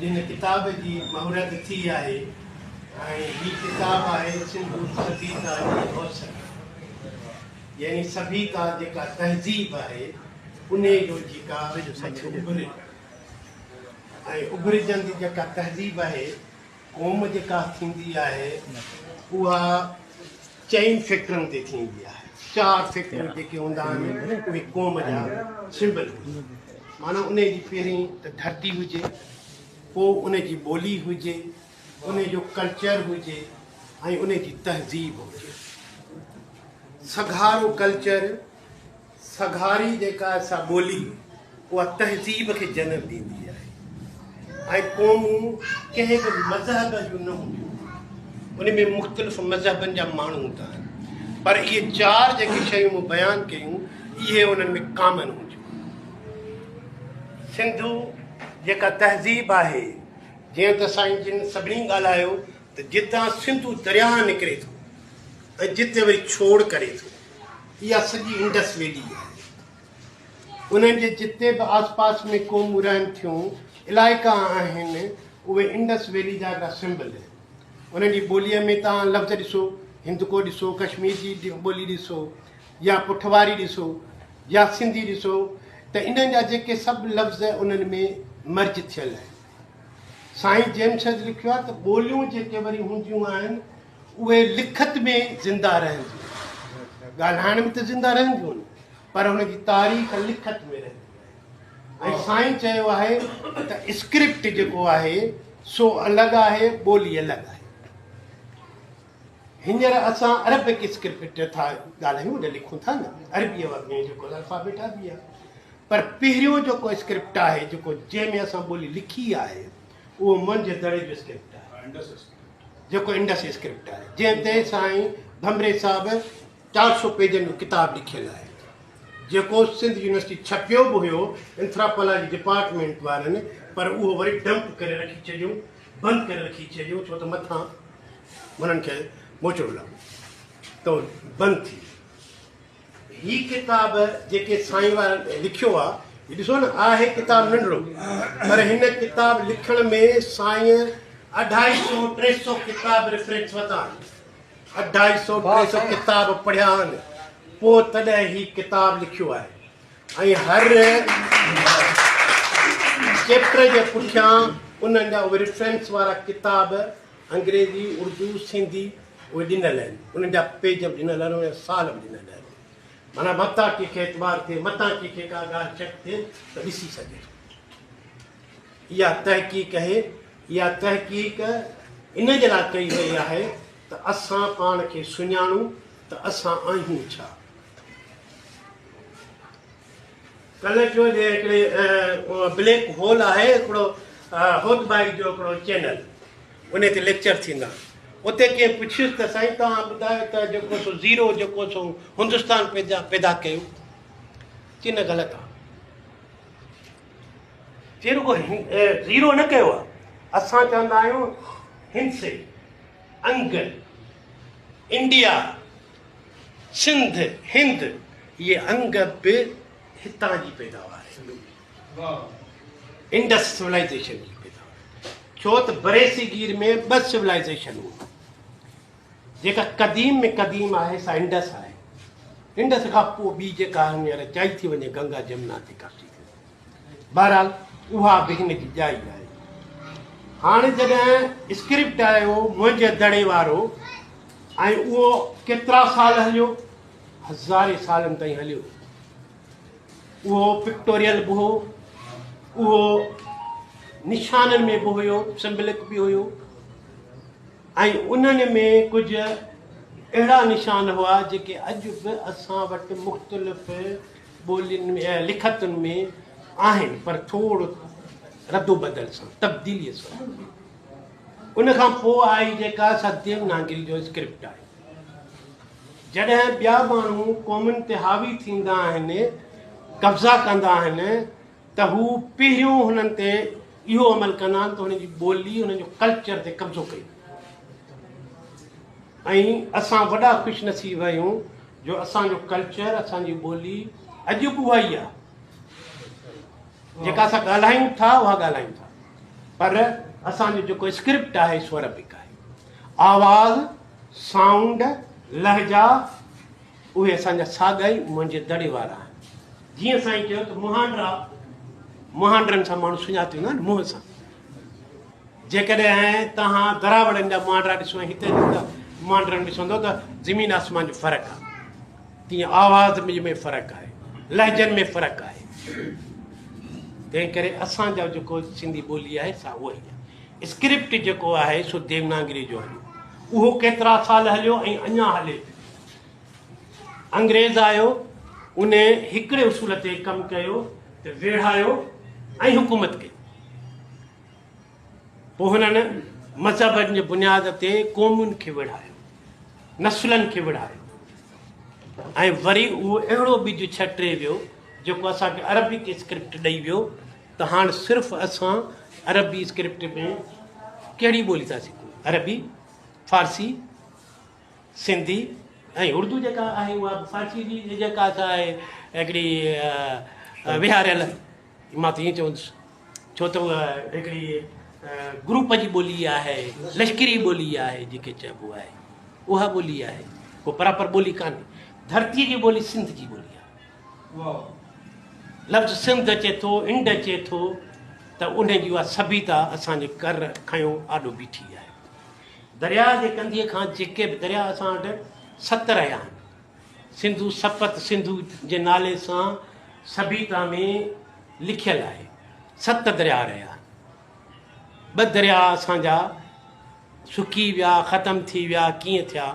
जिन किताब की महूरत थी है किताब है सिंधु सभ्यता की औसत यानी सभ्यता जेका तहज़ीब है उन जो जेका उभरजंदी जेका तहज़ीब है क़ौम जेका थींदी है उहा चईं फैक्टरनि ते थींदी है। 4 फैक्टर जेके हूंदा आहिनि उहे क़ौम जा सिंबल माना उन जी पहिरीं त धरती हुजे, पोइ उन जी ॿोली हुजे, उन जो कल्चर हुजे ऐं उन जी तहज़ीब हुजे। सघारो कल्चर सघारी जेका असां ॿोली उहा तहज़ीब खे जनमु ॾींदी आहे ऐं क़ौमूं कंहिं बि मज़हब जूं न हूंदियूं, उन में मुख़्तलिफ़ मज़हबनि जा माण्हू हूंदा आहिनि, पर इहे 4 जेके शयूं मूं बयानु कयूं इहे उन्हनि में कामन हूंदियूं। सिंधु जेका तहज़ीब आहे जीअं त साईं जिन सभिनी ॻाल्हायो त जितां सिंधु दरिया निकिरे थो ऐं जिते वरी छोड़ करे थो, इहा सॼी इंडस वैली आहे। उन्हनि जे जिते बि आस पास में क़ौमूं रहनि थियूं, इलाइक़ा आहिनि, उहे इंडस वैली जा हिकिड़ा सिंबल आहिनि। उन्हनि जी ॿोलीअ में तव्हां लफ़्ज़ ॾिसो, हिंदको ॾिसो, कश्मीर जी ॿोली ॾिसो या पुठवारी ॾिसो या सिंधी ॾिसो, त इन्हनि जा जेके सभु लफ़्ज़ उन्हनि में मर्ज थियल आहिनि। साईं जेम्स लिखियो आहे त ॿोलियूं जेके वरी हूंदियूं आहिनि उहे लिखत में ज़िंदा रहंदियूं, ॻाल्हाइण में त ज़िंदा रहंदियूं पर हुनजी तारीख़ लिखत में रहंदी आहे। ऐं साईं चयो आहे त स्क्रिप्ट जेको आहे सो अलॻि आहे, ॿोली अलॻि आहे। हींअर असां अरबिक स्क्रिप्ट था ॻाल्हायूं, न लिखूं था न, अरबीअ में जेको अल्फ़ाबेट आहे आहे, पर पहिरियों जेको स्क्रिप्ट आहे जेको जंहिंमें असां ॿोली लिखी आहे उहो मुंहिंजे दड़े जो स्क्रिप्ट आहे, जेको इंडस स्क्रिप्ट आहे, जंहिं ते साईं भमरे साहिबु 400 पेजनि जो किताबु लिखियलु आहे, जेको सिंध यूनिवर्सिटी छपियो बि हुयो एंथ्रोपोलॉजी डिपार्टमेंट वारनि, पर उहो वरी डंप करे रखी छॾियो, बंदि करे रखी छॾियो, छो त मथां उन्हनि खे मोचड़ो लॻो त बंदि थी। हीअ किताब जेके साईं वारनि लिखियो आहे, ॾिसो न, आहे किताब नंढिड़ो, पर हिन किताब लिखण में साईं 250-300 किताब रेफरेंस वरिता आहिनि, 250-300 किताब पढ़िया आहिनि, पोइ तॾहिं ही किताब लिखियो आहे। ऐं हर चैप्टर जे पुठियां उन्हनि जा उहे रेफरेंस वारा किताब अंग्रेज़ी, उर्दू, सिंधी उहे ॾिनल आहिनि, उन्हनि जा पेज बि ॾिनल आहिनि, उन साल बि ॾिनल आहिनि। माना मथां कंहिंखे एतबार थिए, मथां कंहिंखे का ॻाल्हि चक थिए त ॾिसी सघे। इहा तहक़ीक़ आहे, इहा तहक़ीक़ इन जे लाइ कई वई आहे त असां पाण खे सुञाणूं त असां आहियूं छा। कल्ह जो जे हिकिड़े ब्लैक होल आहे, हिकिड़ो होदबाई जो हिकिड़ो चैनल, उन ते लेक्चर थींदा, उते कंहिं पुछियुसि त साईं तव्हां ॿुधायो त जेको सो ज़ीरो जेको सो हिंदुस्तान पैदा कयो, की न ग़लति आहे, चई रुगो ज़ीरो न कयो आहे, असां चवंदा आहियूं हिंसे, अंग, इंडिया, सिंध, हिंद, इहे अंग बि हितां जी पैदावार आहे, इंडस सिविलाइज़ेशन जी पैदावार। छो त बरेसीगीर में 2 सिविलाइज़ेशन हुयूं, जेका क़दीम में क़दीम आहे सा इंडस आहे, इंडस खां पोइ ॿी जेका हींअर चई थी वञे गंगा जमुना ते काशी थी, बहरहाल उहा बि हिन जी जाइ आहे। हाणे जॾहिं स्क्रिप्ट आयो मुंहिंजे दड़े वारो, ऐं उहो केतिरा साल हलियो, 1000 सालनि ताईं हलियो, उहो पिक्टोरियल बि हो, उहो निशाननि में बि हुयो, सिंबलिक बि हुयो, ऐं उन्हनि में कुझु अहिड़ा निशान हुआ जेके अॼु बि असां वटि मुख़्तलिफ़ ॿोलियुनि में लिखतुनि में आहिनि, पर थोरो रदो बदल सां, तब्दीलीअ सां। उन खां पोइ आई जेका असां देवनागरी जो स्क्रिप्ट आहे। जॾहिं ॿिया माण्हू क़ौमुनि ते हावी थींदा आहिनि, कब्ज़ा कंदा आहिनि, त हू पहिरियों हुननि ते इहो अमल कंदा आहिनि त हुनजी ॿोली, हुननि जो कल्चर ते कब्ज़ो कयो। ऐं असां वॾा ख़ुशनसीब आहियूं जो असांजो कल्चर, असांजी ॿोली अॼु बि उहा ई आहे, जेका असां ॻाल्हायूं था उहा ॻाल्हायूं था, पर असांजो जेको स्क्रिप्ट आहे सो अरबिक आहे। आवाज़, साउंड, लहजा उहे असांजा साॻा ई मुंहिंजे दड़े वारा आहिनि। जीअं साईं चयो त मुहांडरनि सां माण्हू सुञातो वेंदो आहे न, मुंहं सां। जेकॾहिं तव्हां दरावड़नि जा मुहांडरा ॾिसो ऐं हिते मुहांडरनि ॾिसंदो त ज़मीन आसमान जो फ़र्क़ु आहे। तीअं आवाज़ में फ़र्क़ु आहे, लहजनि में फ़र्क़ु आहे। तंहिं करे असांजा जेको सिंधी ॿोली आहे सा उहा ई आहे। स्क्रिप्ट जेको आहे सो देवनागरी जो हलियो, उहो केतिरा साल हलियो ऐं अञा हले। अंग्रेज़ आयो, उन हिकिड़े उसूल ते कमु कयो त वेढ़ायो ऐं हुकूमत कई। पोइ हुननि मज़हबनि जे बुनियाद ते क़ौमुनि खे विढ़ायो, नस्लनि खे विढ़ायो, ऐं वरी उहो अहिड़ो बीज छटे वियो जेको असांखे अरबिक स्क्रिप्ट ॾेई वियो त हाणे सिर्फ़ु असां अरबी स्क्रिप्ट में कहिड़ी ॿोली था सिखूं? अरबी, फारसी, सिंधी ऐं उर्दू जेका आहे उहा फारसी जी जेका आहे हिकिड़ी विहारियल, मां त ईअं चवंदुसि, छो त उहा हिकिड़ी ग्रुप जी ॿोली आहे, लश्करी ॿोली आहे जेके चइबो आहे, उहा ॿोली आहे। को बराबरि ॿोली कान्हे। धरतीअ जी ॿोली सिंध जी ॿोली आहे। लफ़्ज़ सिंध अचे थो, इंड अचे थो, त उनजी उहा सभीता असांजे कर खयों आॾो बीठी आहे। दरिया जे कंधीअ खां जेके बि दरिया असां वटि 7 रहिया आहिनि। सिंधु सपत सिंधु जे नाले सां सभीता में लिखियलु आहे। 7 दरिया रहिया। 2 दरिया असांजा सुकी विया, ख़तमु थी विया, कीअं थिया?